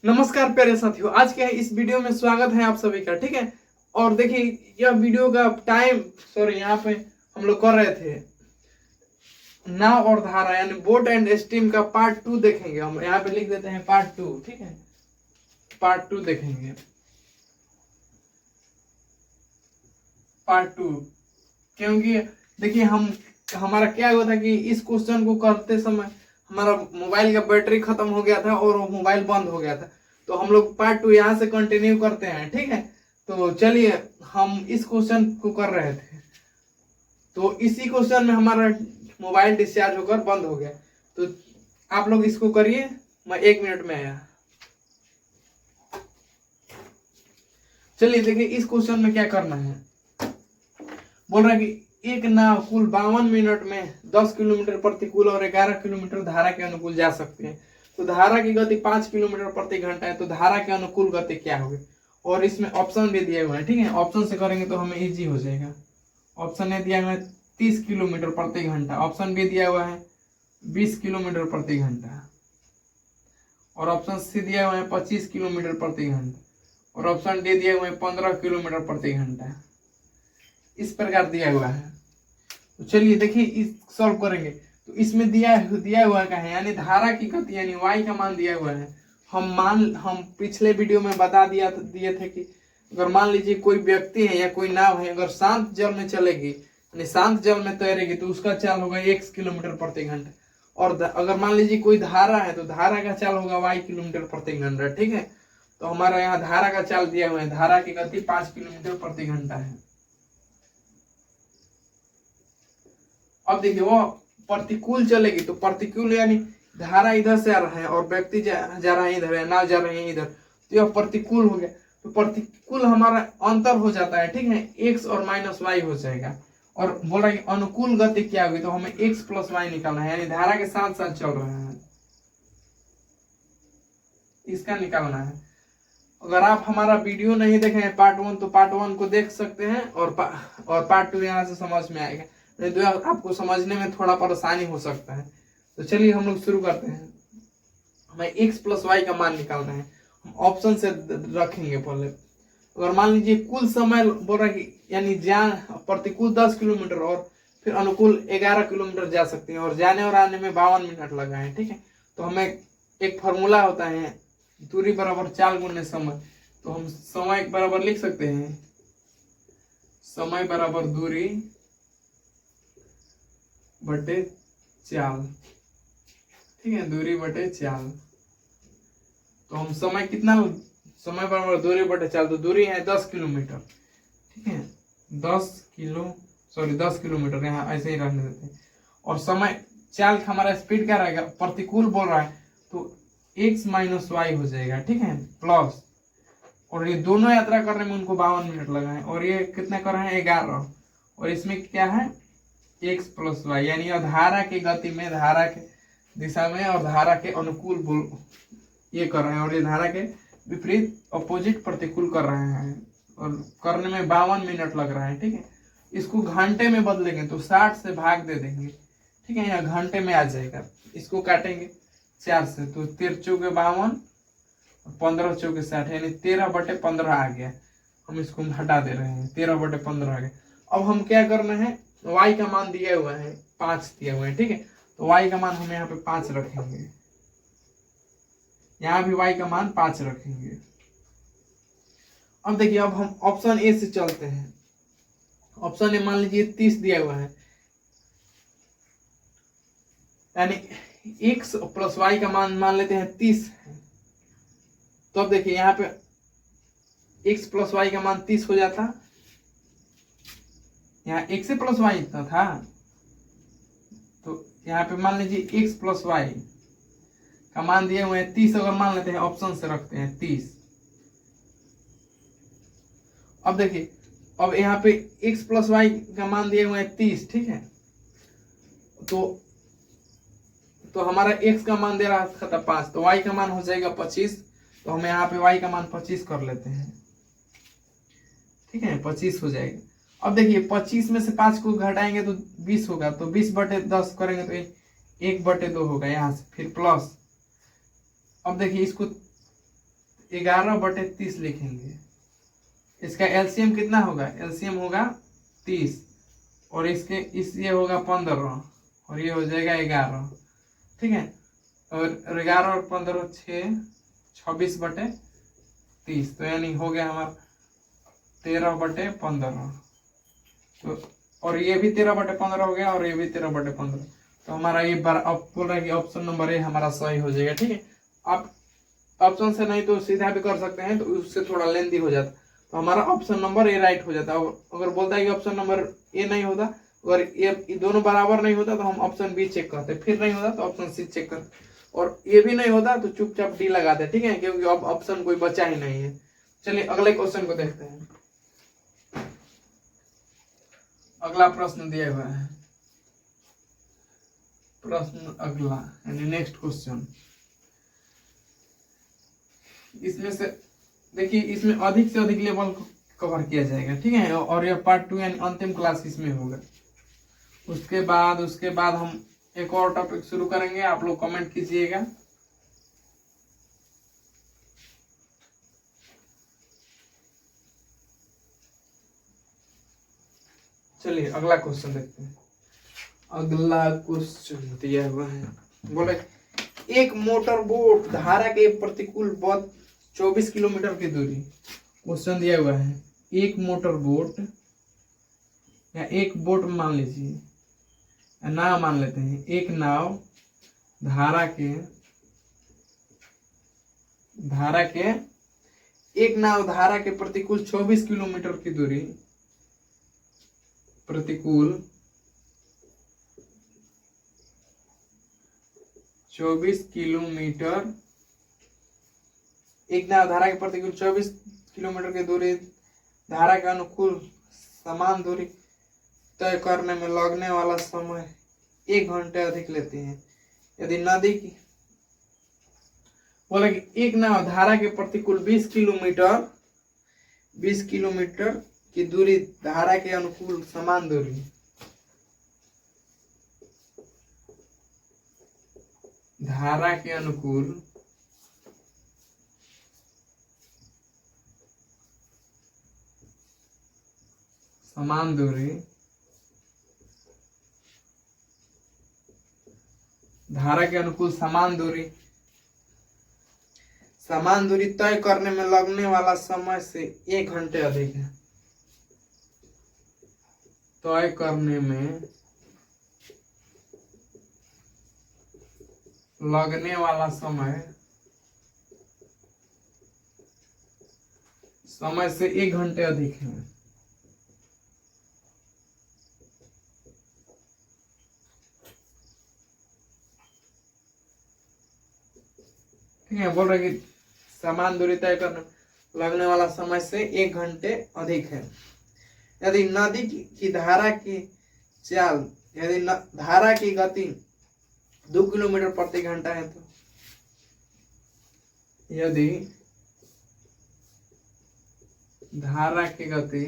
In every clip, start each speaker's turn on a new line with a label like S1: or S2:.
S1: नमस्कार प्यारे साथियों, आज के इस वीडियो में स्वागत है आप सभी का। ठीक है, और देखिए यह वीडियो का टाइम यहाँ पे हम लोग कर रहे थे नाव और धारा यानी बोट एंड स्टीम का पार्ट 2 देखेंगे। हम यहाँ पे लिख देते हैं पार्ट 2। ठीक है, पार्ट 2 देखेंगे, पार्ट 2। क्योंकि देखिए हमारा क्या हुआ था कि इस क्वेश्चन को करते समय हमारा मोबाइल का बैटरी खत्म हो गया था और वो मोबाइल बंद हो गया था। तो हम लोग पार्ट 2 यहाँ से कंटिन्यू करते हैं। ठीक है, तो चलिए हम इस क्वेश्चन को कर रहे थे, तो इसी क्वेश्चन में हमारा मोबाइल डिस्चार्ज होकर बंद हो गया। तो आप लोग इसको करिए, मैं 1 मिनट में आया। चलिए देखिए इस क्वेश्चन में क्या करना है। बोल रहा है कि एक नाव कुल 52 मिनट में 10 किलोमीटर प्रतिकूल और 11 किलोमीटर धारा के अनुकूल जा सकती है। तो धारा की गति 5 किलोमीटर प्रति घंटा है, तो धारा के अनुकूल गति क्या होगी। और इसमें ऑप्शन भी दिए हुए हैं। ठीक है, ऑप्शन से करेंगे तो हमें इजी हो जाएगा। ऑप्शन ए दिया हुआ है 30 किलोमीटर प्रति घंटा, ऑप्शन बी दिया हुआ है 20 किलोमीटर प्रति घंटा, और ऑप्शन सी दिया हुआ है 25 किलोमीटर प्रति घंटा, और ऑप्शन डी दिया हुआ है 15 किलोमीटर प्रति घंटा। इस प्रकार दिया हुआ है। तो चलिए देखिए इस सॉल्व करेंगे। तो इसमें दिया हुआ क्या है, यानी धारा की गति यानी y का मान दिया हुआ है। हम पिछले वीडियो में बता दिए थे कि अगर मान लीजिए कोई व्यक्ति है या कोई नाव है, अगर शांत जल में चलेगी यानी शांत जल में तैरेगी तो उसका चाल होगा x किलोमीटर प्रति घंटा। और अगर मान लीजिए कोई धारा है तो धारा का चाल होगा y किलोमीटर प्रति घंटा। ठीक है, तो हमारा यहाँ धारा का चाल दिया हुआ है, धारा की गति 5 किलोमीटर प्रति घंटा है। अब देखिए वो प्रतिकूल चलेगी, तो प्रतिकूल यानी धारा इधर से आ रहा है और व्यक्ति जा रहा है इधर, नाव जा रहे हैं इधर, तो यह प्रतिकूल हो गया। तो प्रतिकूल हमारा अंतर हो जाता है। ठीक है, x और माइनस वाई हो जाएगा। और बोल रहा है कि अनुकूल गति क्या होगी, तो हमें x प्लस वाई निकालना है, यानी धारा के साथ साथ चल रहा है, इसका निकालना है। अगर आप हमारा वीडियो नहीं देखे हैं पार्ट 1 तो पार्ट 1 को देख सकते हैं, और पार्ट 2 यहाँ से समझ में आएगा, नहीं तो आपको समझने में थोड़ा परेशानी हो सकता है। तो चलिए हम लोग शुरू करते हैं। हमें x प्लस वाई का मान निकालना है। हम ऑप्शन से रखेंगे पहले। अगर मान लीजिए कुल समय बोल रहा है कि यानी प्रतिकूल 10 किलोमीटर और फिर अनुकूल 11 किलोमीटर जा सकते हैं, और जाने और आने में 52 मिनट लगा है। ठीक है, तो हमें एक फॉर्मूला होता है दूरी बराबर चाल गुने समय। तो हम समय बराबर लिख सकते हैं समय बराबर दूरी बटे चाल। ठीक है, दूरी बटे चाल। तो हम समय कितना, समय बराबर दूरी बटे चाल, तो दूरी है 10 किलोमीटर। ठीक है, 10 किलोमीटर यहाँ ऐसे ही रहने देते हैं। और समय चाल का हमारा स्पीड क्या रहेगा, प्रतिकूल बोल रहा है तो x माइनस वाई हो जाएगा। ठीक है, प्लस, और ये दोनों यात्रा करने में उनको 52 मिनट लगा है, और ये कितने कर रहे हैं 11, और इसमें क्या है x प्लस वाई, यानी धारा की गति में धारा के दिशा में और धारा के अनुकूल ये कर रहे हैं, और ये धारा के विपरीत अपोजिट प्रतिकूल कर रहे हैं, और करने में 52 मिनट लग रहा है। ठीक है, इसको घंटे में बदलेंगे तो 60 से भाग दे देंगे। ठीक है, यहाँ घंटे में आ जाएगा। इसको काटेंगे 4 से, तो 13 चौके 52, 15 चौके 60, यानी 13 बटे 15 आ गया। हम इसको हटा दे रहे हैं, 13 बटे 15 आ गया। अब हम क्या करना है, y का मान दिया हुआ है 5 दिया हुआ है। ठीक है, तो y का मान हम यहाँ पे 5 रखेंगे, यहाँ भी y का मान 5 रखेंगे। अब देखिए अब हम ऑप्शन ए से चलते हैं। ऑप्शन ए मान लीजिए 30 दिया हुआ है, यानी x प्लस वाई का मान लेते हैं 30 है। तो अब देखिए यहाँ पे x प्लस वाई का मान 30 हो जाता, यहाँ x प्लस वाई इतना था, तो यहाँ पे मान लीजिए x प्लस वाई का मान दिए हुए हैं 30। अगर मान लेते हैं ऑप्शन से रखते हैं 30। अब देखिए अब यहाँ पे x प्लस वाई का मान दिए हुए हैं 30। ठीक है, तो हमारा x का मान दे रहा था 5, तो y का मान हो जाएगा 25। तो हम यहाँ पे y का मान 25 कर लेते हैं। ठीक है, 25 हो जाएगा। अब देखिए 25 में से 5 को घटाएंगे तो 20 होगा, तो 20 बटे 10 करेंगे तो 1 बटे 2 होगा, यहाँ से फिर प्लस। अब देखिए इसको 11/30 लिखेंगे। इसका एलसीएम कितना होगा? एलसीएम होगा 30 और ये होगा 15 और ये हो जाएगा 11। ठीक है, और 11 और 15 6, 26/30, तो यानी हो गया हमारा 13/15। तो और ये भी 13/15 हो गया और ये भी 13/15। तो हमारा ये अब बोल रहा है कि ऑप्शन नंबर ए हमारा सही हो जाएगा। ठीक है, आप ऑप्शन से नहीं तो सीधा भी कर सकते हैं, तो उससे थोड़ा लेंथी हो जाता, तो हमारा ऑप्शन नंबर ए राइट हो जाता है। अगर बोलता है कि ऑप्शन नंबर ए नहीं होता, अगर ये दोनों बराबर नहीं होता तो हम ऑप्शन बी चेक करते, फिर नहीं होता तो ऑप्शन सी चेक करते, और ये भी नहीं होता तो चुपचाप डी लगाते। ठीक है, क्योंकि अब ऑप्शन कोई बचा ही नहीं है। चलिए अगले क्वेश्चन को देखते हैं। अगला प्रश्न दिया हुआ है, प्रश्न अगला यानी नेक्स्ट क्वेश्चन। इसमें से देखिए, इसमें अधिक से अधिक लेवल को कवर किया जाएगा। ठीक है, और यह पार्ट 2 यानी अंतिम क्लास इसमें होगा। उसके बाद हम एक और टॉपिक शुरू करेंगे, आप लोग कमेंट कीजिएगा। चलिए अगला क्वेश्चन देखते हैं। अगला क्वेश्चन दिया हुआ है, बोले एक मोटर बोट धारा के प्रतिकूल पथ 24 किलोमीटर की दूरी। क्वेश्चन दिया हुआ है, एक मोटर बोट या एक बोट मान लीजिए, नाव मान लेते हैं, एक नाव धारा के एक नाव धारा के प्रतिकूल 24 किलोमीटर की दूरी, प्रतिकूल 24 किलोमीटर, एक नाव धारा के प्रतिकूल 24 किलोमीटर की दूरी धारा के अनुकूल समान दूरी तय करने में लगने वाला समय 1 घंटे अधिक लेती है। यदि नदी की बोले कि एक नाव धारा के प्रतिकूल 20 किलोमीटर की दूरी धारा के अनुकूल समान दूरी धारा के अनुकूल समान दूरी धारा के अनुकूल समान दूरी तय करने में लगने वाला समय से 1 घंटे अधिक है। तय करने में लगने वाला समय से 1 घंटे अधिक है। ठीक है, बोल रहे कि समान दूरी तय करने लगने वाला समय से 1 घंटे अधिक है। यदि नदी की धारा की चाल, यदि धारा की गति 2 किलोमीटर प्रति घंटा है, तो यदि धारा की गति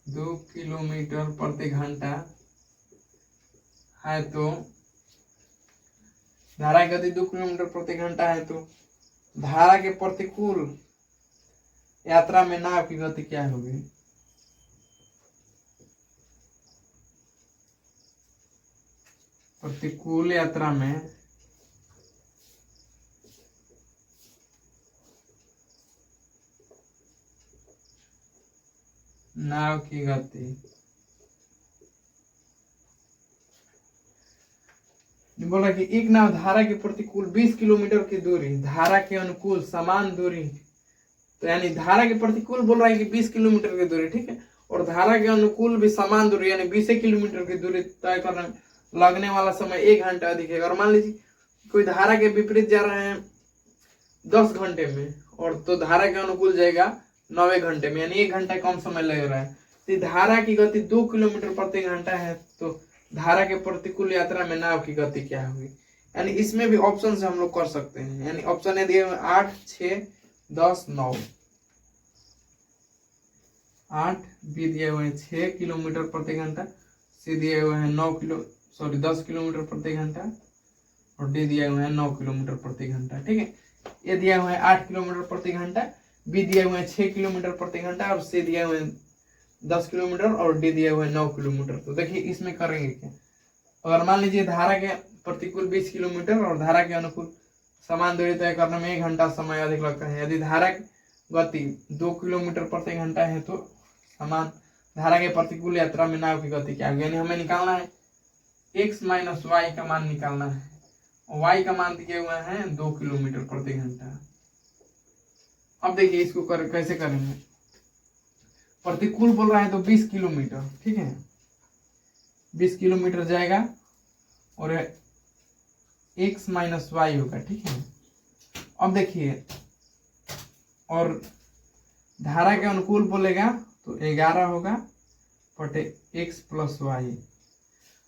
S1: 2 किलोमीटर प्रति घंटा है, तो धारा की गति 2 किलोमीटर प्रति घंटा है, तो धारा के प्रतिकूल यात्रा में नाव की गति क्या होगी? प्रतिकूल यात्रा में नाव की गति, बोला कि एक नाव धारा के प्रतिकूल 20 किलोमीटर की दूरी धारा के अनुकूल समान दूरी, तो यानी धारा के प्रतिकूल बोल रहा है कि 20 किलोमीटर की दूरी। ठीक है, और धारा के अनुकूल भी समान दूरी यानी 20 किलोमीटर की दूरी तय करने में लगने वाला समय 1 घंटा अधिक है। अगर मान लीजिए कोई धारा के विपरीत जा रहे हैं 10 घंटे में, और तो धारा के अनुकूल जाएगा 9 घंटे में, यानी 1 घंटा कम समय लग रहा है। तो धारा की गति 2 किलोमीटर प्रति घंटा है, तो धारा के प्रतिकूल यात्रा में नाव की गति क्या होगी? यानी इसमें भी ऑप्शन से हम लोग कर सकते हैं। यानी ऑप्शन ए दिए हुए 8, 6, 10, 9। 8 बी दिए हुए हैं 6 किलोमीटर प्रति घंटा, सी दिए हुए हैं 10 किलोमीटर प्रति घंटा, और डी दिया हुआ है 9 किलोमीटर प्रति घंटा। ठीक है, ए दिया हुआ है 8 किलोमीटर प्रति घंटा, बी दिया हुआ है 6 किलोमीटर प्रति घंटा और सी दिया हुआ है 10 किलोमीटर और डी दिया हुआ है 9 किलोमीटर। तो देखिए इसमें करेंगे क्या। अगर मान लीजिए धारा के प्रतिकूल 20 किलोमीटर और धारा के अनुकूल समान दूरी तय करने में 1 घंटा समय अधिक लगता है। यदि धारा की गति 2 किलोमीटर प्रति घंटा है तो समान धारा के प्रतिकूल यात्रा में नाव की गति क्या होगी। यानी हमें निकालना है x माइनस वाई का मान निकालना है। y का मान दिया हुआ है 2 किलोमीटर प्रति घंटा। अब देखिए इसको कैसे करेंगे। प्रतिकूल बोल रहा है तो 20 किलोमीटर। ठीक है, 20 किलोमीटर जाएगा और x माइनस वाई होगा। ठीक है, अब देखिए और धारा के अनुकूल बोलेगा तो 11 होगा बटे x प्लस वाई।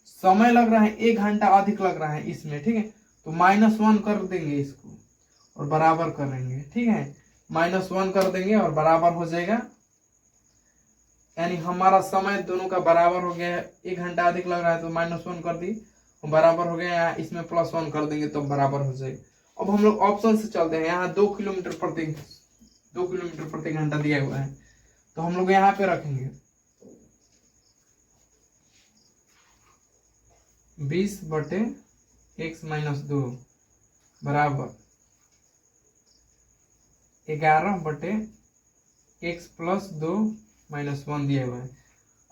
S1: समय लग रहा है 1 घंटा अधिक लग रहा है इसमें। ठीक है, तो -1 कर देंगे इसको और बराबर करेंगे। ठीक है, -1 कर देंगे और बराबर हो जाएगा। यानी हमारा समय दोनों का बराबर हो गया है। 1 घंटा अधिक लग रहा है तो -1 कर दी और बराबर हो गया। इसमें +1 कर देंगे तो बराबर हो जाएगा। अब हम लोग ऑप्शन से चलते हैं। यहाँ 2 किलोमीटर प्रति घंटा दिया हुआ है तो हम लोग यहाँ पे रखेंगे 20 बटे x माइनस 2 बराबर 11 बटे x प्लस 2 माइनस 1 दिया हुआ है।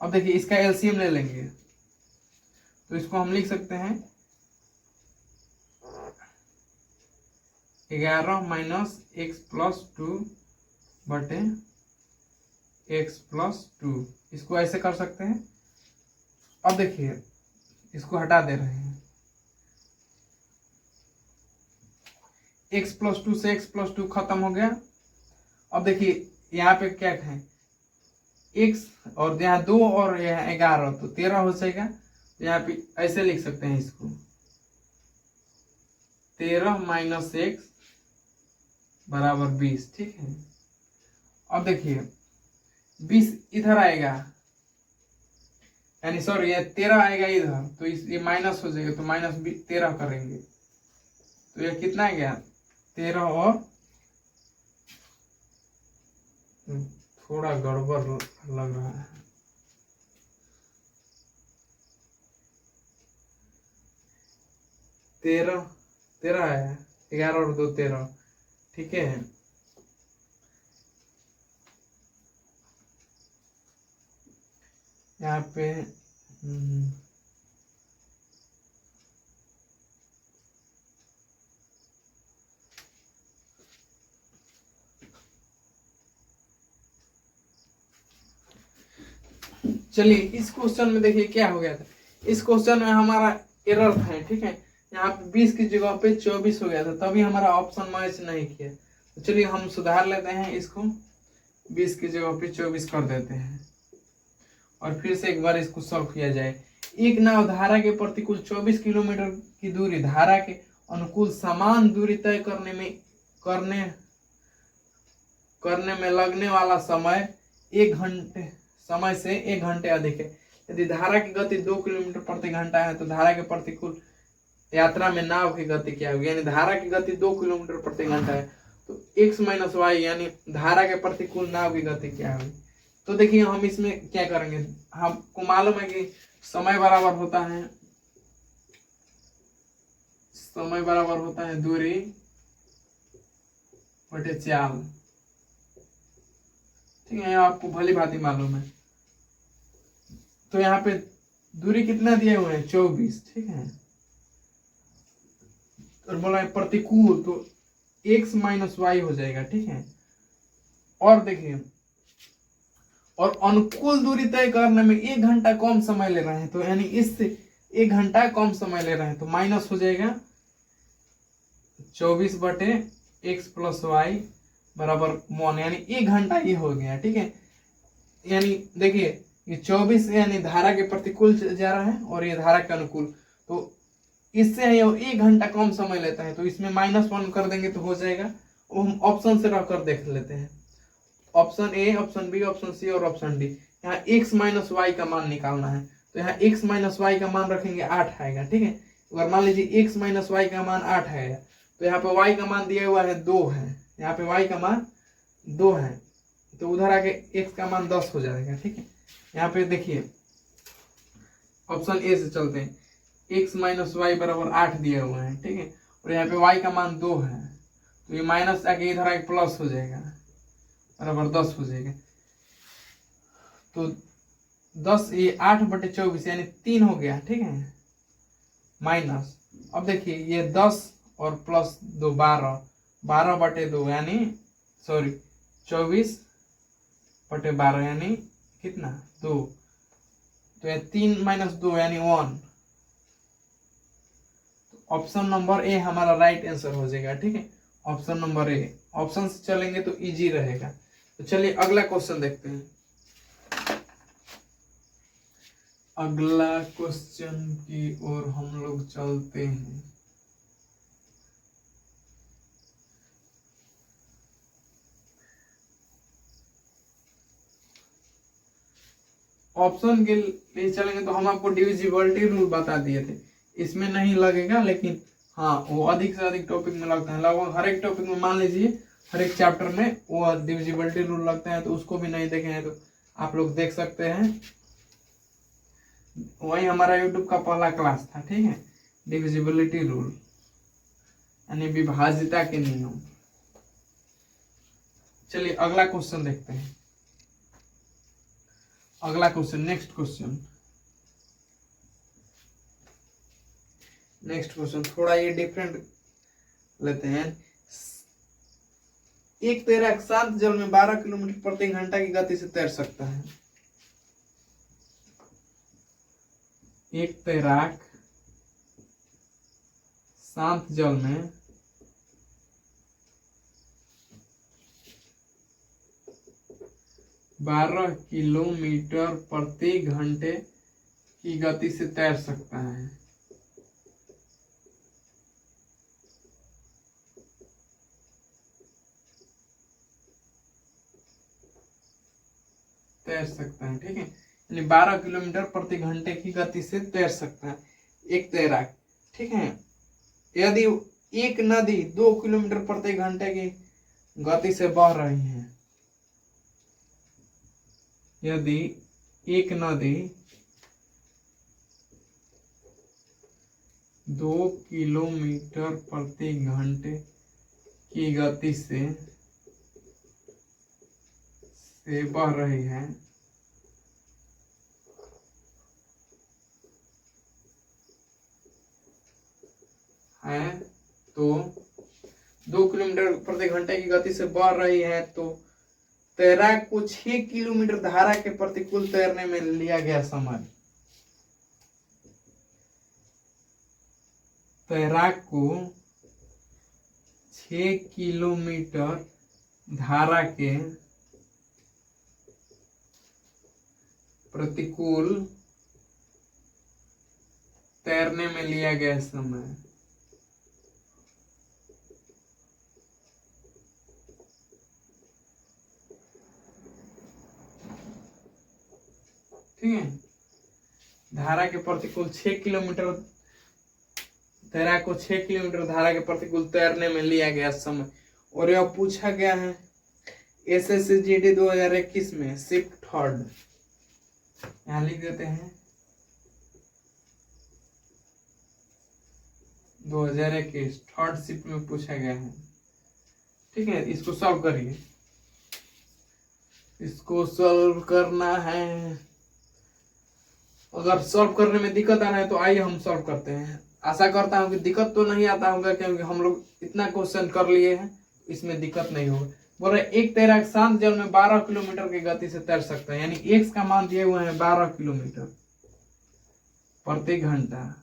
S1: अब देखिए इसका एलसीएम ले लेंगे तो इसको हम लिख सकते हैं 11 माइनस x प्लस 2 बटे x प्लस 2। इसको ऐसे कर सकते हैं। अब देखिए इसको हटा दे रहे हैं। x प्लस 2 से x प्लस 2 खत्म हो गया। अब देखिए यहाँ पे क्या है x और यहाँ 2 और यहाँ 11 तो 13 हो जाएगा। तो यहाँ पे ऐसे लिख सकते हैं इसको 13 माइनस x बराबर 20। ठीक है, अब देखिए 20 इधर आएगा यानी सॉरी ये 13 आएगा इधर तो ये माइनस हो जाएगा तो -13 करेंगे तो ये कितना गया 13 और थोड़ा गड़बड़ लग रहा है। 13 है 11 और 2 13। ठीक है, यहाँ पे चलिए इस क्वेश्चन में देखिए क्या हो गया था। इस क्वेश्चन में हमारा एरर था। ठीक है, यहाँ पे 20 की जगह पे 24 हो गया था तभी हमारा ऑप्शन मैच नहीं किया। तो चलिए हम सुधार लेते हैं इसको 20 की जगह पे 24 कर देते हैं और फिर से एक बार इसको सॉल्व किया जाए। एक नाव धारा के प्रतिकूल 24 किलोमीटर की दूरी धारा के अनुकूल समान दूरी तय करने में लगने वाला समय 1 घंटे समय से 1 घंटे अधिक है। यदि धारा की गति 2 किलोमीटर प्रति घंटा है तो धारा के प्रतिकूल यात्रा में नाव की गति क्या होगी। यानी धारा की गति 2 किलोमीटर प्रति घंटा है तो x माइनस वाई यानी धारा के प्रतिकूल नाव की गति क्या होगी। तो देखिए हम इसमें क्या करेंगे। हमको मालूम है कि समय बराबर होता है दूरी बटे चाल। ठीक है, आपको भली भांति मालूम है। तो यहाँ पे दूरी कितना दिए हुए हैं 24। ठीक है, और बोला है प्रतिकूल तो x माइनस वाई हो जाएगा। ठीक है, और देखिए और अनुकूल दूरी तय करने में 1 घंटा कम समय ले रहे हैं तो यानी इससे 1 घंटा कम समय ले रहे हैं तो माइनस हो जाएगा 24 बटे x प्लस वाई बराबर 1 यानी 1 घंटा ये हो गया। ठीक है, यानी देखिए ये 24 यानी धारा के प्रतिकूल जा रहा है और ये धारा के अनुकूल तो इससे ये 1 घंटा कम समय लेता है तो इसमें -1 कर देंगे तो हो जाएगा। वो हम ऑप्शन से रहकर देख लेते हैं। Option A, option B, option C और ऑप्शन डी। यहाँ x माइनस वाई का मान निकालना है तो यहाँ x माइनस वाई का मान रखेंगे 8 आएगा। ठीक है, अगर मान लीजिए x माइनस वाई का मान 8 है, तो यहाँ पे y का मान दिया हुआ है 2 है, यहाँ पे y का मान 2 है, तो उधर आके x का मान 10 हो जाएगा। ठीक है, यहाँ पे देखिए ऑप्शन ए से चलते हैं, x माइनस वाई बराबर 8 दिया हुआ है। ठीक है, और यहाँ पे y का मान 2 है, तो ये माइनस आके इधर आके प्लस हो जाएगा, बराबर 10 हो जाएगा। तो 10 ये 8/24 यानी 3 हो गया। ठीक है, माइनस, अब देखिए ये 10 और प्लस 2 12, 12/2 यानी सॉरी 24/12 यानी कितना 2, तो ये 3 माइनस 2 यानी 1। ऑप्शन नंबर ए हमारा राइट आंसर हो जाएगा। ठीक है, ऑप्शन नंबर ए, ऑप्शन से चलेंगे तो इजी रहेगा। तो चलिए अगला क्वेश्चन देखते हैं। अगला क्वेश्चन की ओर हम लोग चलते हैं। ऑप्शन के लिए चलेंगे तो हम आपको डिविजिबिलिटी रूल बता दिए थे, इसमें नहीं लगेगा, लेकिन हाँ वो अधिक से अधिक टॉपिक में लगता है। लगभग हर एक टॉपिक में, मान लीजिए हर एक चैप्टर में वो डिविजिबिलिटी रूल लगता है, तो उसको भी नहीं देखे हैं तो आप लोग देख सकते हैं। वही हमारा यूट्यूब का पहला क्लास था। ठीक है, डिविजिबिलिटी रूल यानी विभाज्यता के नियम। चलिए अगला क्वेश्चन देखते हैं। अगला क्वेश्चन, नेक्स्ट क्वेश्चन थोड़ा ये डिफरेंट लेते हैं। एक तैराक शांत जल में 12 किलोमीटर प्रति घंटा की गति से तैर सकता है। एक तैराक शांत जल में 12 किलोमीटर प्रति घंटे की गति से तैर सकता है। ठीक है, यानी 12 किलोमीटर प्रति घंटे की गति से तैर सकता है एक तैराक। ठीक है, यदि एक नदी 2 किलोमीटर प्रति घंटे की गति से बह रही है, यदि एक नदी 2 किलोमीटर प्रति घंटे की गति से बह रही है, तो 2 किलोमीटर प्रति घंटे की गति से बढ़ रही है, तो तैराक को 6 किलोमीटर धारा के प्रतिकूल तैरने में लिया गया समय। तैराक को 6 किलोमीटर धारा के प्रतिकूल तैरने में लिया गया समय। ठीक है, धारा के प्रतिकूल 6 किलोमीटर, तैराक को 6 किलोमीटर धारा के प्रतिकूल तैरने में लिया गया समय। और यह पूछा गया है SSCGD 2021 में शिफ्ट थर्ड, यहां लिख देते हैं 2021 थर्ड शिफ्ट में पूछा गया है। ठीक है, इसको सॉल्व करिए, इसको सॉल्व करना है। अगर सॉल्व करने में दिक्कत आ रहा है तो आइए हम सॉल्व करते हैं। आशा करता हूं कि दिक्कत तो नहीं आता होगा, क्योंकि हम लोग इतना क्वेश्चन कर लिए हैं, इसमें दिक्कत नहीं होगा। बोल रहे एक तैराक शांत जल में 12 किलोमीटर की गति से तैर सकता है, यानी एक्स का मान दिए हुए हैं 12 किलोमीटर प्रति घंटा।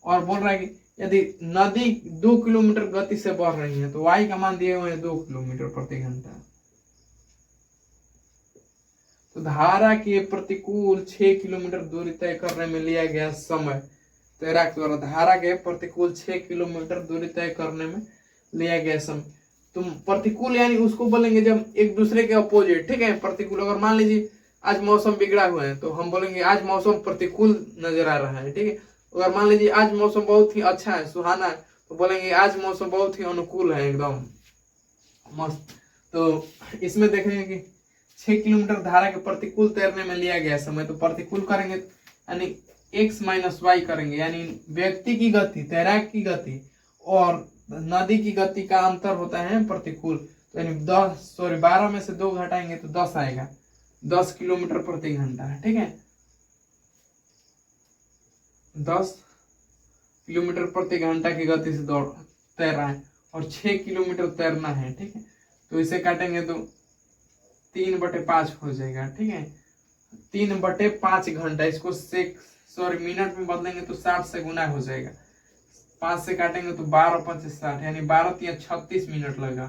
S1: और बोल रहा है कि यदि नदी 2 किलोमीटर गति से बढ़ रही है, तो वाई का मान दिए हुए हैं 2 किलोमीटर प्रति घंटा। तो धारा के प्रतिकूल 6 किलोमीटर दूरी तय करने में लिया गया समय। तैराक द्वारा धारा के प्रतिकूल 6 किलोमीटर दूरी तय करने में लिया गया समय। तुम प्रतिकूल यानी उसको बोलेंगे जब एक दूसरे के अपोजिट। ठीक है, प्रतिकूल अगर मान लीजिए आज मौसम बिगड़ा हुआ है, तो हम बोलेंगे आज मौसम प्रतिकूल नजर आ रहा है। ठीक है, तो अगर मान लीजिए आज मौसम बहुत ही अच्छा है, सुहाना है, तो बोलेंगे आज मौसम बहुत ही अनुकूल है, एकदम मस्त। तो इसमें देखेंगे कि 6 किलोमीटर धारा के प्रतिकूल तैरने में लिया गया समय, तो प्रतिकूल करेंगे यानी x माइनस वाई करेंगे, यानी व्यक्ति की गति, तैराक की गति और नदी की गति का अंतर होता है प्रतिकूल। तो यानी 12 में से 2 घटाएंगे तो 10 आएगा, 10 किलोमीटर प्रति घंटा, ठीक है, 10 किलोमीटर प्रति घंटा की गति से दौड़ तैर रहा है और 6 किलोमीटर तैरना है, ठीक है। तो इसे काटेंगे तो 3/5 हो जाएगा, ठीक है, 3/5 घंटा। इसको मिनट में बदलेंगे तो 60 से गुना हो जाएगा, 5 से काटेंगे तो 12×5 = 60, यानी 12×3 = 36 मिनट लगा,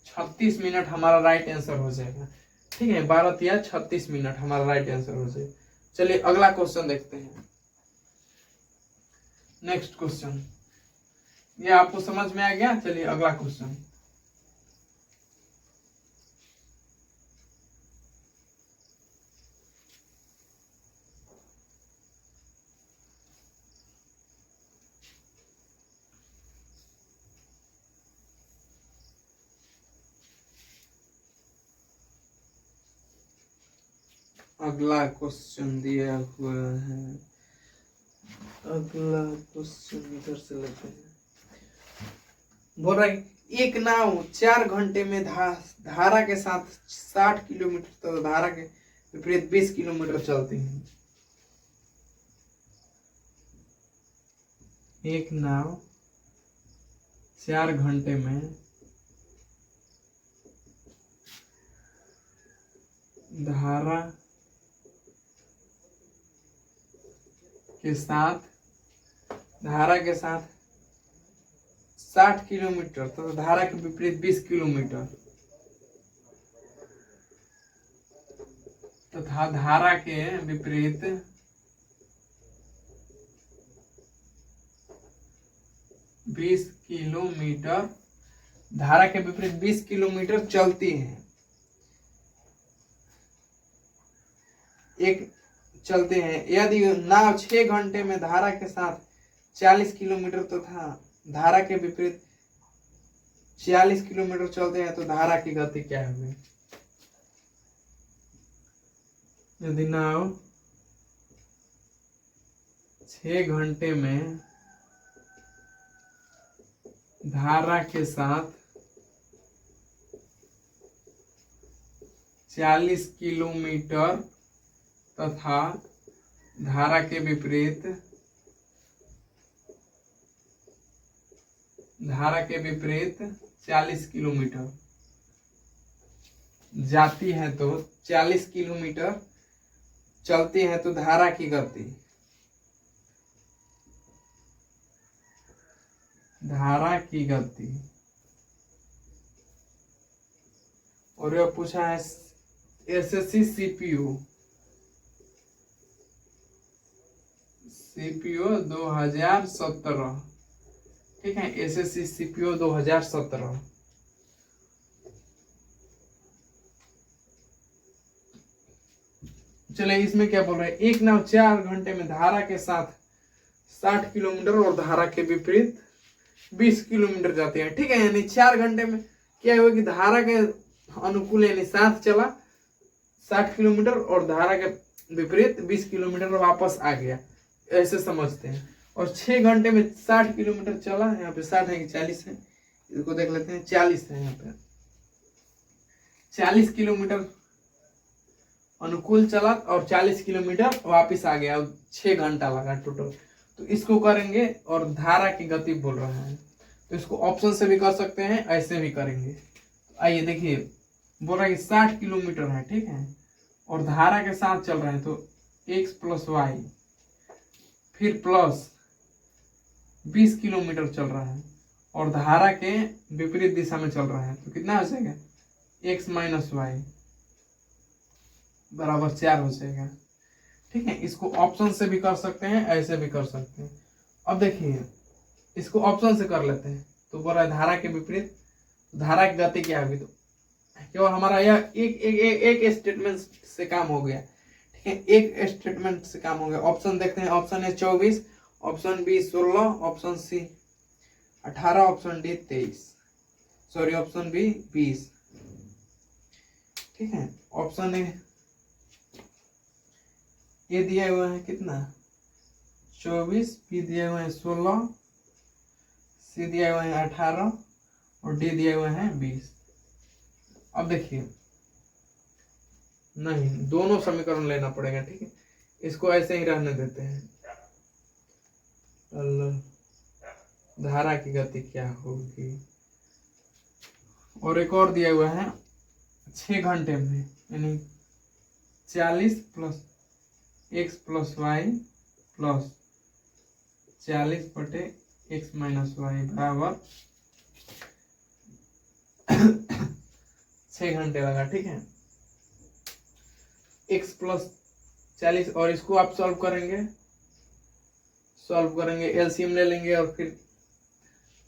S1: 36 मिनट हमारा राइट आंसर हो जाएगा, ठीक है, 12×3 = 36 मिनट हमारा राइट आंसर हो जाएगा। चलिए अगला क्वेश्चन देखते हैं। नेक्स्ट क्वेश्चन, ये आपको समझ में आ गया। चलिए अगला क्वेश्चन, अगला क्वेश्चन दिया हुआ है, अगला क्वेश्चन इधर से लेते हैं। बोल रहा है एक नाव 4 घंटे में धारा के साथ 60 किलोमीटर तथा धारा के विपरीत 20 किलोमीटर चलती है। एक नाव 4 घंटे में धारा के साथ 60 किलोमीटर तो धारा के विपरीत 20 किलोमीटर तथा धारा के विपरीत 20 किलोमीटर, धारा के विपरीत 20 किलोमीटर चलती है। चलते हैं यदि नाव 6 घंटे में धारा के साथ 40 किलोमीटर तथा धारा के विपरीत 40 किलोमीटर चलते हैं तो धारा की गति क्या होगी। यदि नाव 6 घंटे में धारा के साथ 40 किलोमीटर तथा धारा के विपरीत 40 किलोमीटर जाती है तो 40 किलोमीटर चलती है तो धारा की गति, और यह पूछा है एसएससी सीपीयू 2017, ठीक है, एसएससी सीपीयू 2017। चलिए इसमें क्या बोल रहे हैं, एक नाव 4 घंटे में धारा के साथ 60 किलोमीटर और धारा के विपरीत 20 किलोमीटर जाती है, ठीक है, यानी 4 घंटे में क्या हुआ कि धारा के अनुकूल यानी साथ चला 60 किलोमीटर और धारा के विपरीत 20 किलोमीटर वापस आ गया, ऐसे समझते हैं। और 6 घंटे में 60 किलोमीटर चला, यहाँ पे 60 है कि 40 है, इसको देख लेते हैं, 40 है, यहाँ पे 40 किलोमीटर अनुकूल चला और 40 किलोमीटर वापस आ गया, 6 घंटा लगा टोटल। तो इसको करेंगे और धारा की गति बोल रहा है, तो इसको ऑप्शन से भी कर सकते हैं, ऐसे भी करेंगे। आइए देखिए, बोल रहा है 60 किलोमीटर है, ठीक है, और धारा के साथ चल रहे हैं तो x + y फिर प्लस 20 किलोमीटर चल रहा है और धारा के विपरीत दिशा में चल रहा है तो कितना हो जाएगा, x - y बराबर 4 हो जाएगा, ठीक है। इसको ऑप्शन से भी कर सकते हैं, ऐसे भी कर सकते हैं। अब देखिए इसको ऑप्शन से कर लेते हैं, तो बोल रहा है धारा के विपरीत, धारा की गति क्या होगी, तो केवल हमारा यह एक स्टेटमेंट से काम हो गया, ठीक एक स्टेटमेंट से काम हो गया। ऑप्शन देखते हैं, option A 24, option B 16, option C 18, option D 23, sorry option B 20। ठीक है, ऑप्शन ए ये दिया हुआ है कितना 24, बी दिया हुआ है 16, सी दिया हुआ है 18 और डी दिया हुआ है 20। अब देखिए, नहीं, दोनों समीकरण लेना पड़ेगा। ठीक है, इसको ऐसे ही रहने देते हैं। धारा की गति क्या होगी, और एक और दिया हुआ है 6 घंटे में, यानी 40 plus x plus Y plus 40 बटे x माइनस वाई बराबर 6 घंटे लगा। ठीक है, x प्लस 40 और इसको आप सॉल्व करेंगे, एलसीएम ले लेंगे और फिर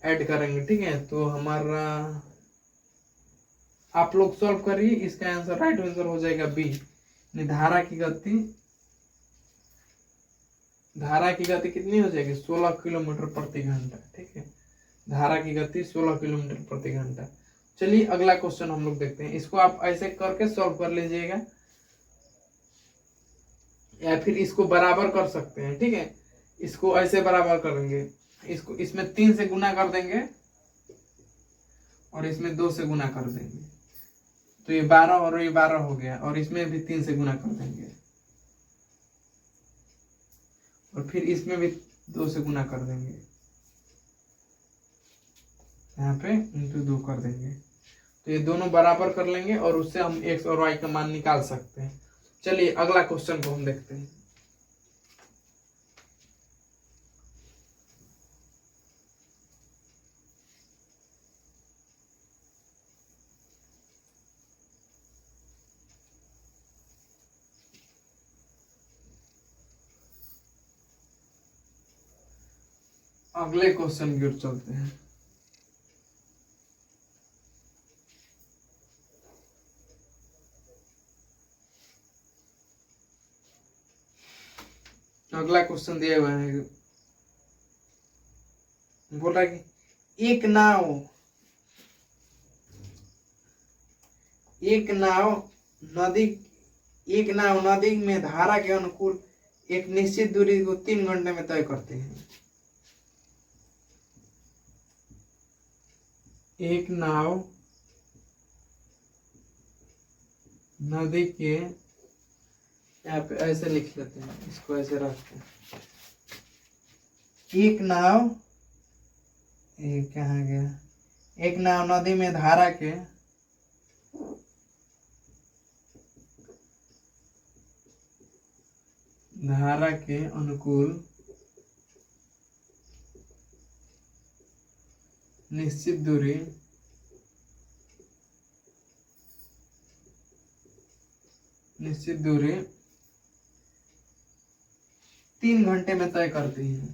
S1: ऐड करेंगे। ठीक है, तो हमारा आप लोग सॉल्व करिए, इसका आंसर राइट आंसर हो जाएगा बी। धारा की गति कितनी हो जाएगी 16 किलोमीटर प्रति घंटा। ठीक है, धारा की गति 16 किलोमीटर प्रति घंटा। चलिए अगला क्वेश्चन हम लोग देखते हैं। इसको आप ऐसे करके सॉल्व कर लीजिएगा या फिर इसको बराबर कर सकते हैं। ठीक है, इसको ऐसे बराबर करेंगे, इसको इसमें 3 से गुना कर देंगे और इसमें 2 से गुना कर देंगे, तो ये 12 और ये 12 हो गया, और इसमें भी 3 से गुना कर देंगे और फिर इसमें भी 2 से गुना कर देंगे, यहाँ पे इंटू 2 कर देंगे, तो ये दोनों बराबर कर लेंगे और उससे हम x और y का मान निकाल सकते हैं। चलिए अगला क्वेश्चन को हम देखते हैं। अगले क्वेश्चन की ओर चलते हैं। अगला क्वेश्चन दिया हुआ है, बोल रहा है कि एक नाव नदी में धारा के अनुकूल एक निश्चित दूरी को 3 घंटे में तय करते हैं। एक नाव नदी के, यहाँ पे ऐसे लिख लेते हैं, इसको ऐसे रखते हैं। एक नाव, ये कहाँ गया, एक नाव नदी में धारा के अनुकूल निश्चित दूरी 3 घंटे में तय करती है।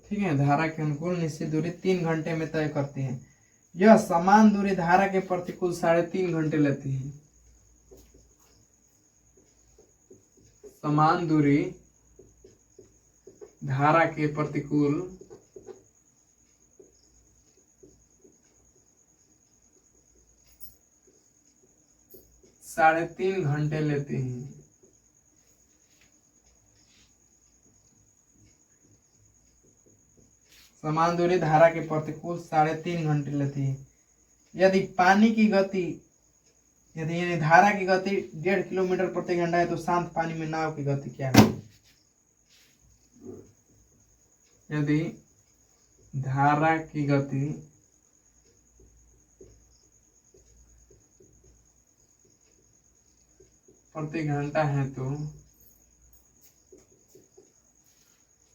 S1: ठीक है, धारा के अनुकूल निश्चित दूरी 3 घंटे में तय करती है। यह समान दूरी धारा के प्रतिकूल 3.5 घंटे लेती है। समान दूरी धारा के प्रतिकूल 3.5 घंटे लेती है। समान दूरी धारा के प्रतिकूल 3.5 घंटे लेती है। यदि धारा की गति 1.5 किलोमीटर प्रति घंटा है तो शांत पानी में नाव की गति क्या है। यदि धारा की गति प्रति घंटा है तो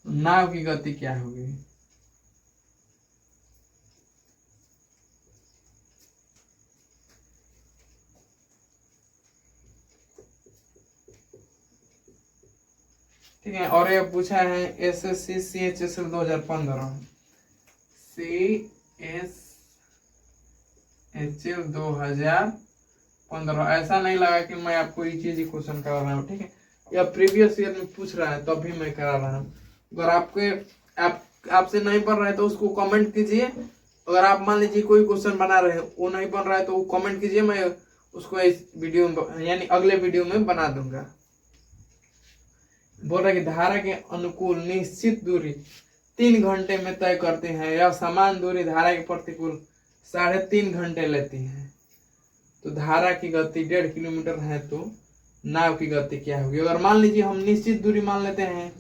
S1: नाव की गति क्या होगी। ठीक है, और ये पूछा है SSC CHSL 2015। CSHL 2015। ऐसा नहीं लगा कि मैं आपको ये चीज ही क्वेश्चन करा रहा हूँ, ठीक है, या प्रीवियस ईयर में पूछ रहा है तब भी मैं करा रहा हूँ। अगर आपसे नहीं बन रहा है तो उसको कमेंट कीजिए। अगर आप मान लीजिए कोई क्वेश्चन बना रहे हैं वो नहीं बन रहा है तो वो कमेंट कीजिए, मैं उसको इस वीडियो में यानी अगले वीडियो में बना दूंगा। बोल रहा है कि धारा के अनुकूल निश्चित दूरी 3 घंटे में तय करते हैं या समान दूरी धारा के प्रतिकूल 3.5 घंटे लेती है। तो धारा की गति 1.5 किलोमीटर है तो नाव की गति क्या होगी? अगर मान लीजिए हम निश्चित दूरी मान लेते हैं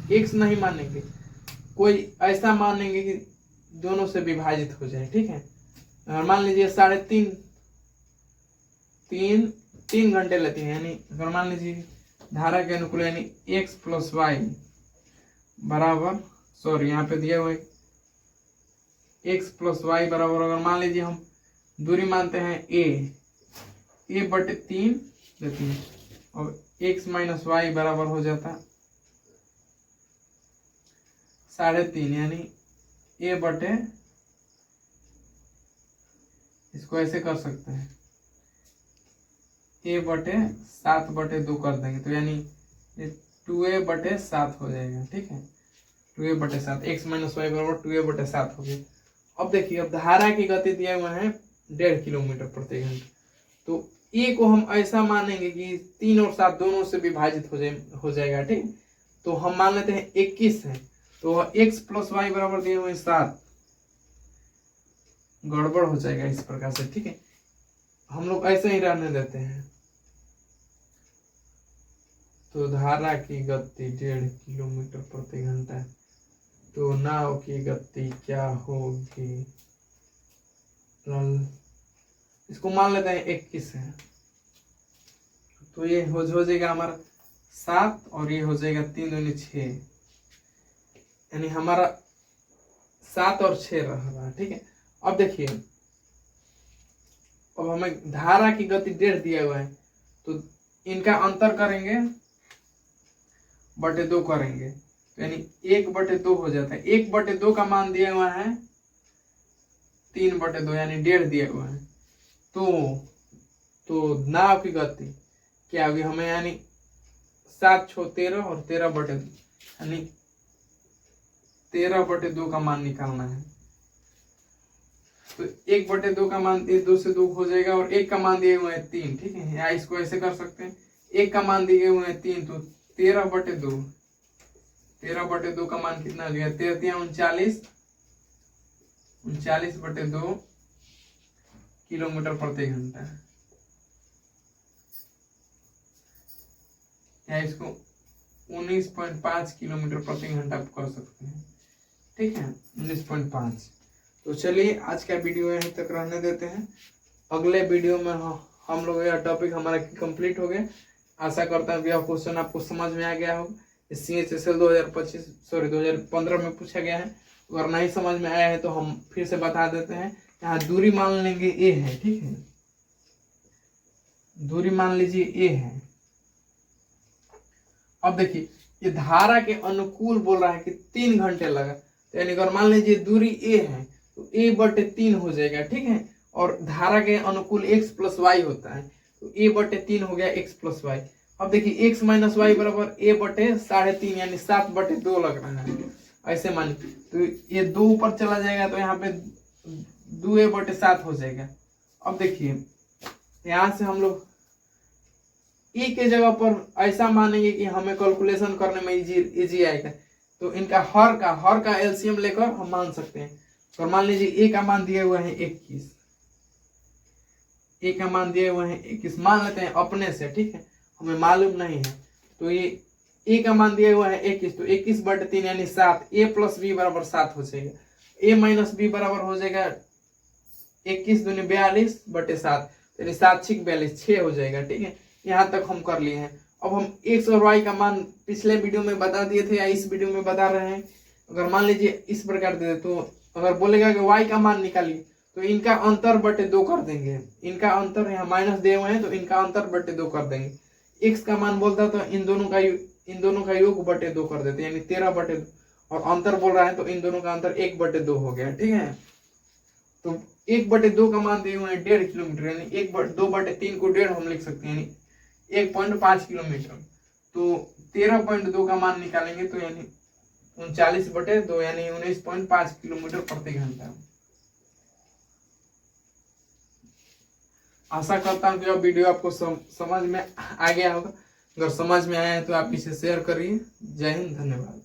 S1: x नहीं मानेंगे, कोई ऐसा मानेंगे कि दोनों से विभाजित हो जाए, ठीक है। अगर मान लीजिए 3.5 घंटे लेती है, यानी अगर मान लीजिए धारा के अनुकूल यानी x प्लस वाई बराबर, सॉरी यहाँ पे दिया हुआ है x प्लस वाई बराबर, अगर मान लीजिए हम दूरी मानते हैं a बटे 3 देती है और x माइनस वाई बराबर हो जाता 3.5, यानी a बटे, इसको ऐसे कर सकते हैं a बटे 7 बटे 2 कर देंगे तो यानी 2a बटे 7 हो जाएगा, ठीक है। 2a बटे 7, x माइनस वाई बराबर 2a बटे 7 हो गया। अब देखिए, अब धारा की गति दिया हुआ है 1.5 किलोमीटर प्रति घंटा, तो a को हम ऐसा मानेंगे कि 3 और 7 दोनों से विभाजित हो जाएगा, ठीक। तो हम मान लेते हैं 21 है, तो x प्लस वाई बराबर दिए हुए 7, गड़बड़ हो जाएगा इस प्रकार से, ठीक है। हम लोग ऐसे ही रहने देते हैं। तो धारा की गति 1.5 किलोमीटर प्रति घंटा, तो नाव की गति क्या होगी? इसको मान लेते हैं 21 है, तो ये हो जाएगा हमारा 7 और ये हो जाएगा 3 दूनी 6, यानी हमारा 7 और 6 रह रहा है, ठीक है। अब देखिए, अब हमें धारा की गति 1.5 दिया हुआ है, तो इनका अंतर करेंगे बटे 2 करेंगे, यानी 1 बटे 2 हो जाता है। 1 बटे 2 का मान दिया हुआ है 3 बटे 2, यानी 1.5 दिया हुआ है। तो नाव की गति क्या होगी हमें, यानी 7 6 13 और 13 बटे 2, यानी 13 बटे 2 का मान निकालना है। तो 1 बटे 2 का मान 2 से 2 हो जाएगा और 1 का मान दिए हुए हैं 3, ठीक है। या इसको ऐसे कर सकते हैं, 1 का मान दिए हुए हैं 3, तो 13 बटे 2, 13 बटे 2 का मान कितना हो गया? 39 बटे 2 किलोमीटर प्रति घंटा, या इसको 19.5 किलोमीटर प्रति घंटा कर सकते हैं, ठीक है, 19.5। तो चलिए आज का वीडियो यहीं तक रहने देते हैं। अगले वीडियो में हम लोग यह टॉपिक हमारा कंप्लीट हो गया। आशा करता हूँ यह क्वेश्चन आपको समझ में आ गया हो। CHSL 2015 में पूछा गया है। अगर नहीं समझ में आया है तो हम फिर से बता देते हैं। यहाँ दूरी मान लेंगे a है, ठीक है, दूरी मान लीजिए a है। अब देखिए, ये धारा के अनुकूल बोल रहा है कि 3 घंटे लगा, तो यानी अगर मान लीजिए दूरी a है तो a बटे 3 हो जाएगा, ठीक है। और धारा के अनुकूल x प्लस वाई होता है, तो a बटे 3 हो गया x प्लस वाई। अब देखिए x माइनस वाई बराबर a बटे 3.5, यानी 7 बटे 2 लग रहा है, ऐसे मानिए। तो ये 2 ऊपर चला जाएगा तो यहाँ पे 2a बटे 7 हो जाएगा। अब देखिए, यहाँ से हम लोग e के जगह पर ऐसा मानेंगे कि हमें कैलकुलेशन करने में इजी आएगा, तो इनका हर का एलसीएम लेकर हम मान सकते हैं। तो मान लीजिए a का मान दिए हुए हैं 21, a का मान दिए हुए हैं 21 मान लेते हैं अपने से, ठीक है, हमें मालूम नहीं है। तो ये a का मान दिया हुआ है 21, तो 21 बटे 3 यानी 7, a प्लस b बराबर 7 हो जाएगा। a माइनस b बराबर हो जाएगा 21 दूनी 42 बटे 7, यानी 7 6 42 6 हो जाएगा, ठीक है। यहाँ तक हम कर लिए हैं। अब हम x और y का मान पिछले वीडियो में बता दिए थे या इस वीडियो में बता रहे हैं। अगर मान लीजिए इस प्रकार दे, तो अगर बोलेगा कि y का मान निकालिए तो इनका अंतर बटे 2 कर देंगे। इनका अंतर यहाँ माइनस दिए हुए हैं तो इनका अंतर बटे 2 कर देंगे। x का मान बोलता तो इन दोनों का योग बटे 2 कर देते, यानी 13 बटे 2। और अंतर बोल रहा है तो इन दोनों का अंतर 1/2 हो गया, ठीक है। तो 1/2 का मान दिए हुए हैं 1.5 किलोमीटर, यानी 2/3 को 1.5 हम लिख सकते हैं, यानी 1.5 किलोमीटर। तो 13.2 का मान निकालेंगे तो यानी 39/2 यानी 19.5 किलोमीटर प्रति घंटा। आशा करता हूँ कि यह वीडियो आपको समझ में आ गया होगा। अगर समझ में आया है तो आप इसे शेयर करिए। जय हिंद, धन्यवाद।